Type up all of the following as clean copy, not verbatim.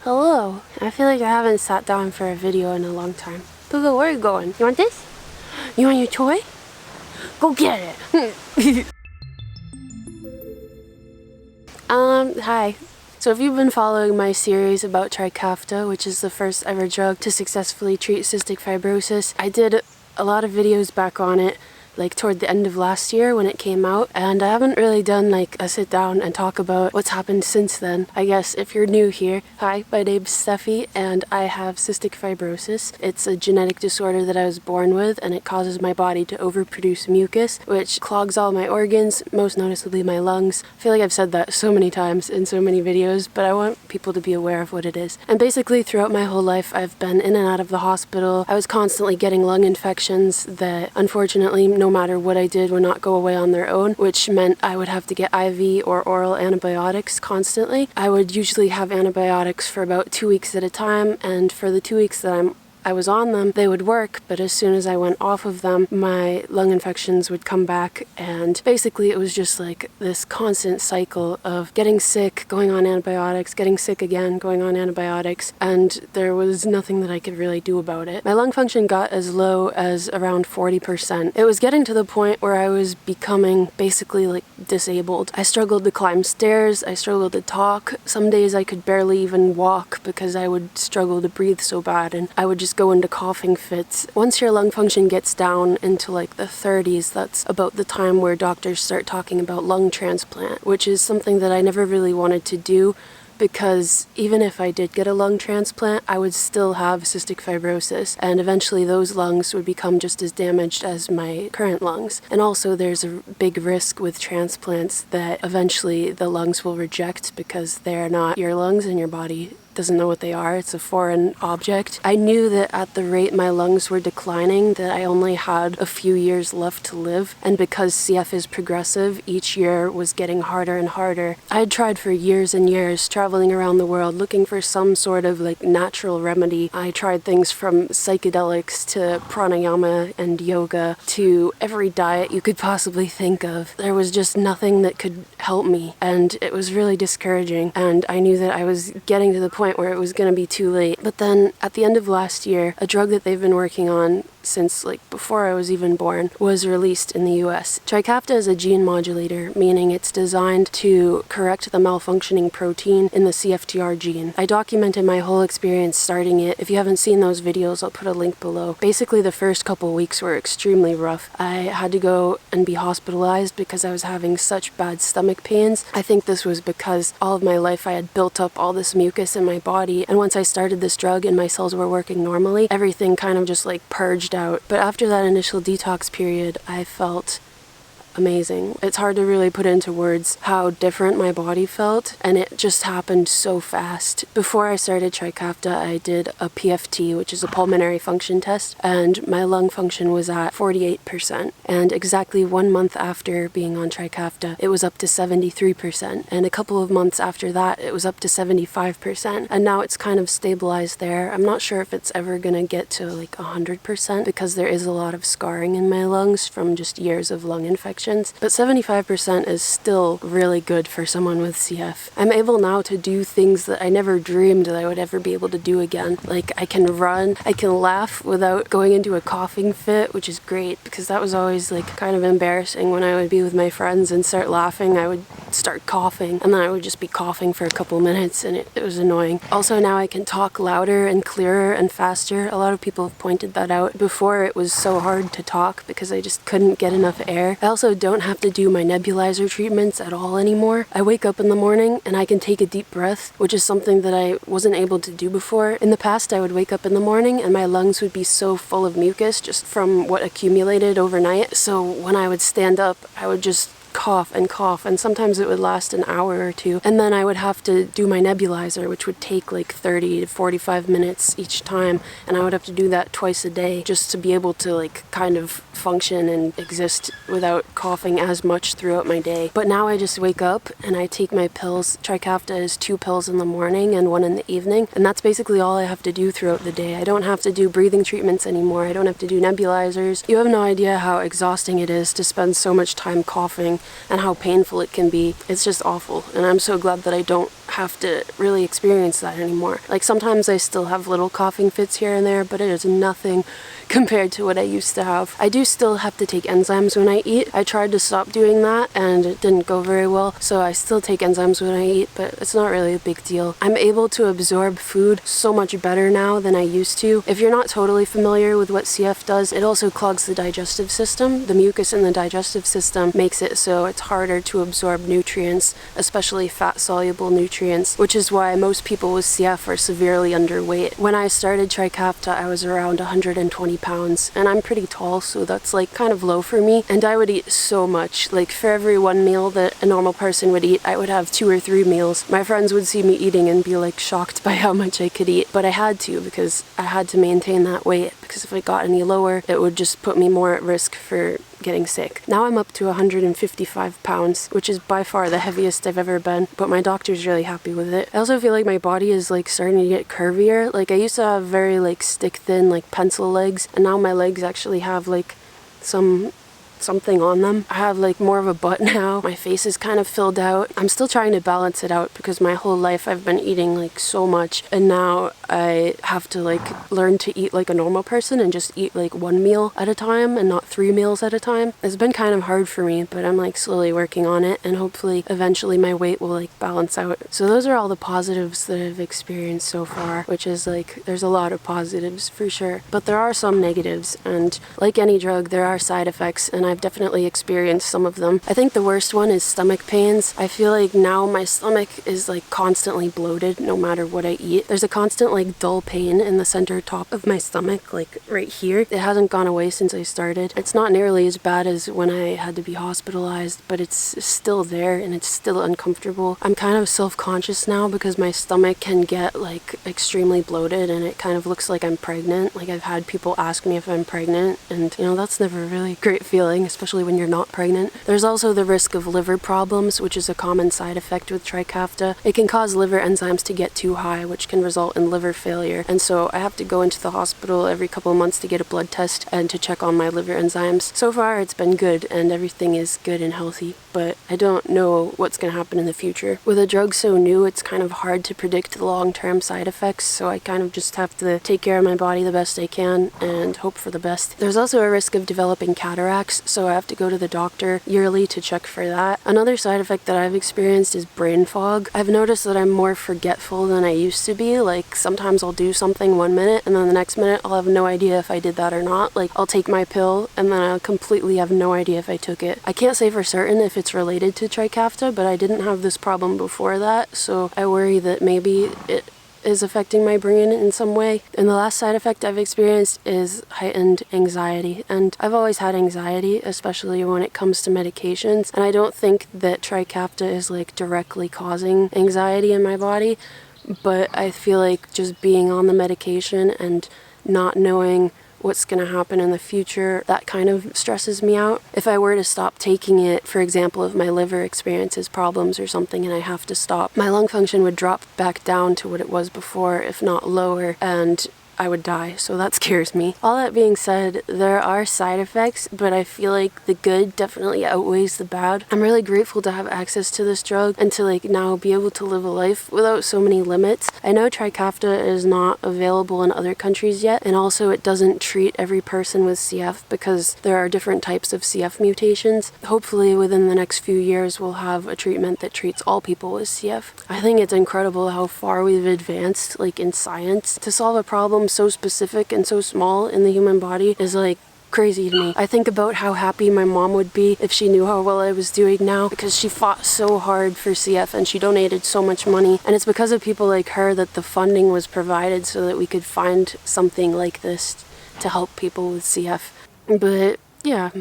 Hello. I feel like I haven't sat down for a video in a long time. Google, where are you going? You want this? You want your toy? Go get it. Hi. So if you've been following my series about Trikafta, which is the first ever drug to successfully treat cystic fibrosis, I did a lot of videos back on it, like toward the end of last year when it came out, and I haven't really done like a sit down and talk about what's happened since then. I guess if you're new here, hi, my name's Stephi and I have cystic fibrosis. It's a genetic disorder that I was born with, and it causes my body to overproduce mucus, which clogs all my organs, most noticeably my lungs. I feel like I've said that so many times in so many videos, but I want people to be aware of what it is. And basically throughout my whole life I've been in and out of the hospital. I was constantly getting lung infections that unfortunately no matter what I did would not go away on their own, which meant I would have to get IV or oral antibiotics constantly. I would usually have antibiotics for about 2 weeks at a time, and for the 2 weeks that I was on them, they would work, but as soon as I went off of them, my lung infections would come back, and basically it was just like this constant cycle of getting sick, going on antibiotics, getting sick again, going on antibiotics, and there was nothing that I could really do about it. My lung function got as low as around 40%. It was getting to the point where I was becoming basically like disabled. I struggled to climb stairs, I struggled to talk. Some days I could barely even walk because I would struggle to breathe so bad, and I would just go into coughing fits. Once your lung function gets down into like the 30s, that's about the time where doctors start talking about lung transplant, which is something that I never really wanted to do, because even if I did get a lung transplant, I would still have cystic fibrosis, and eventually those lungs would become just as damaged as my current lungs. And also there's a big risk with transplants that eventually the lungs will reject because they're not your lungs and your body doesn't know what they are. It's a foreign object. I knew that at the rate my lungs were declining, that I only had a few years left to live, and because CF is progressive, each year was getting harder and harder. I had tried for years and years, traveling around the world looking for some sort of like natural remedy. I tried things from psychedelics to pranayama and yoga to every diet you could possibly think of. There was just nothing that could help me, and it was really discouraging, and I knew that I was getting to the point where it was going to be too late. But then at the end of last year, a drug that they've been working on since like before I was even born was released in the US. Trikafta is a gene modulator, meaning it's designed to correct the malfunctioning protein in the CFTR gene. I documented my whole experience starting it. If you haven't seen those videos, I'll put a link below. Basically the first couple weeks were extremely rough. I had to go and be hospitalized because I was having such bad stomach pains. I think this was because all of my life I had built up all this mucus in my body, and once I started this drug and my cells were working normally, everything kind of just like purged out. But after that initial detox period, I felt amazing. It's hard to really put into words how different my body felt, and it just happened so fast. Before I started Trikafta, I did a PFT, which is a pulmonary function test, and my lung function was at 48%. And exactly 1 month after being on Trikafta, it was up to 73%. And a couple of months after that, it was up to 75%. And now it's kind of stabilized there. I'm not sure if it's ever gonna get to like 100% because there is a lot of scarring in my lungs from just years of lung infection. But 75% is still really good for someone with CF. I'm able now to do things that I never dreamed that I would ever be able to do again. Like I can run, I can laugh without going into a coughing fit, which is great because that was always like kind of embarrassing. When I would be with my friends and start laughing, I would start coughing, and then I would just be coughing for a couple minutes, and it was annoying. Also now I can talk louder and clearer and faster. A lot of people have pointed that out. Before it was so hard to talk because I just couldn't get enough air. I also don't have to do my nebulizer treatments at all anymore. I wake up in the morning and I can take a deep breath, which is something that I wasn't able to do before. In the past, I would wake up in the morning and my lungs would be so full of mucus just from what accumulated overnight. So when I would stand up, I would just cough, and sometimes it would last an hour or two, and then I would have to do my nebulizer, which would take like 30 to 45 minutes each time, and I would have to do that twice a day just to be able to like kind of function and exist without coughing as much throughout my day. But now I just wake up and I take my pills. Trikafta is 2 pills in the morning and 1 in the evening, and that's basically all I have to do throughout the day. I don't have to do breathing treatments anymore. I don't have to do nebulizers. You have no idea how exhausting it is to spend so much time coughing and how painful it can be. It's just awful, and I'm so glad that I don't have to really experience that anymore. Like sometimes I still have little coughing fits here and there, but it is nothing compared to what I used to have. I do still have to take enzymes when I eat. I tried to stop doing that and it didn't go very well, so I still take enzymes when I eat, but it's not really a big deal. I'm able to absorb food so much better now than I used to. If you're not totally familiar with what CF does, it also clogs the digestive system. The mucus in the digestive system makes it so it's harder to absorb nutrients, especially fat-soluble nutrients, which is why most people with CF are severely underweight. When I started Trikafta, I was around 120 pounds, and I'm pretty tall, so that's like kind of low for me, and I would eat so much. Like for every one meal that a normal person would eat, I would have 2 or 3 meals. My friends would see me eating and be like shocked by how much I could eat, but I had to because I had to maintain that weight, because if I got any lower, it would just put me more at risk for getting sick. Now I'm up to 155 pounds, which is by far the heaviest I've ever been, but my doctor's really happy with it. I also feel like my body is like starting to get curvier. Like I used to have very like stick thin, like pencil legs, and now my legs actually have like something on them. I have like more of a butt now. My face is kind of filled out. I'm still trying to balance it out because my whole life I've been eating like so much, and now I have to like learn to eat like a normal person and just eat like 1 meal at a time and not 3 meals at a time. It's been kind of hard for me, but I'm like slowly working on it, and hopefully eventually my weight will like balance out. So those are all the positives that I've experienced so far, which is like there's a lot of positives for sure, but there are some negatives, and like any drug there are side effects, and I've definitely experienced some of them. I think the worst one is stomach pains. I feel like now my stomach is like constantly bloated no matter what I eat. There's a constant like dull pain in the center top of my stomach, like right here. It hasn't gone away since I started. It's not nearly as bad as when I had to be hospitalized, but it's still there and it's still uncomfortable. I'm kind of self-conscious now because my stomach can get like extremely bloated and it kind of looks like I'm pregnant. Like I've had people ask me if I'm pregnant, and you know, that's never really a great feeling, especially when you're not pregnant. There's also the risk of liver problems, which is a common side effect with Trikafta. It can cause liver enzymes to get too high, which can result in liver failure. And so I have to go into the hospital every couple of months to get a blood test and to check on my liver enzymes. So far it's been good and everything is good and healthy, but I don't know what's going to happen in the future. With a drug so new, it's kind of hard to predict the long-term side effects, so I kind of just have to take care of my body the best I can and hope for the best. There's also a risk of developing cataracts, so I have to go to the doctor yearly to check for that. Another side effect that I've experienced is brain fog. I've noticed that I'm more forgetful than I used to be. Like sometimes I'll do something 1 minute and then the next minute I'll have no idea if I did that or not. Like I'll take my pill and then I'll completely have no idea if I took it. I can't say for certain if it's related to Trikafta, but I didn't have this problem before that, so I worry that maybe it is affecting my brain in some way. And the last side effect I've experienced is heightened anxiety. And I've always had anxiety, especially when it comes to medications. And I don't think that Trikafta is like directly causing anxiety in my body, but I feel like just being on the medication and not knowing what's going to happen in the future, that kind of stresses me out. If I were to stop taking it, for example, if my liver experiences problems or something and I have to stop, my lung function would drop back down to what it was before, if not lower, and I would die, so that scares me. All that being said, there are side effects, but I feel like the good definitely outweighs the bad. I'm really grateful to have access to this drug and to like now be able to live a life without so many limits. I know Trikafta is not available in other countries yet, and also it doesn't treat every person with CF because there are different types of CF mutations. Hopefully within the next few years we'll have a treatment that treats all people with CF. I think it's incredible how far we've advanced like in science. To solve a problem so specific and so small in the human body is like crazy to me. I think about how happy my mom would be if she knew how well I was doing now, because she fought so hard for CF and she donated so much money, and it's because of people like her that the funding was provided so that we could find something like this to help people with CF. But yeah,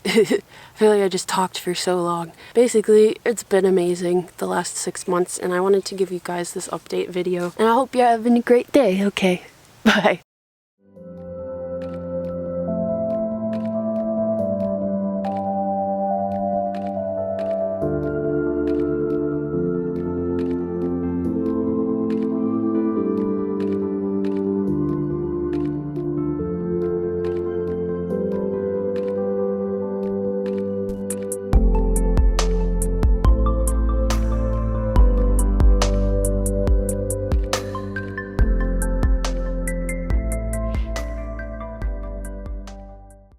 I feel like I just talked for so long. Basically, it's been amazing the last 6 months, and I wanted to give you guys this update video, and I hope you're having a great day. Okay, bye.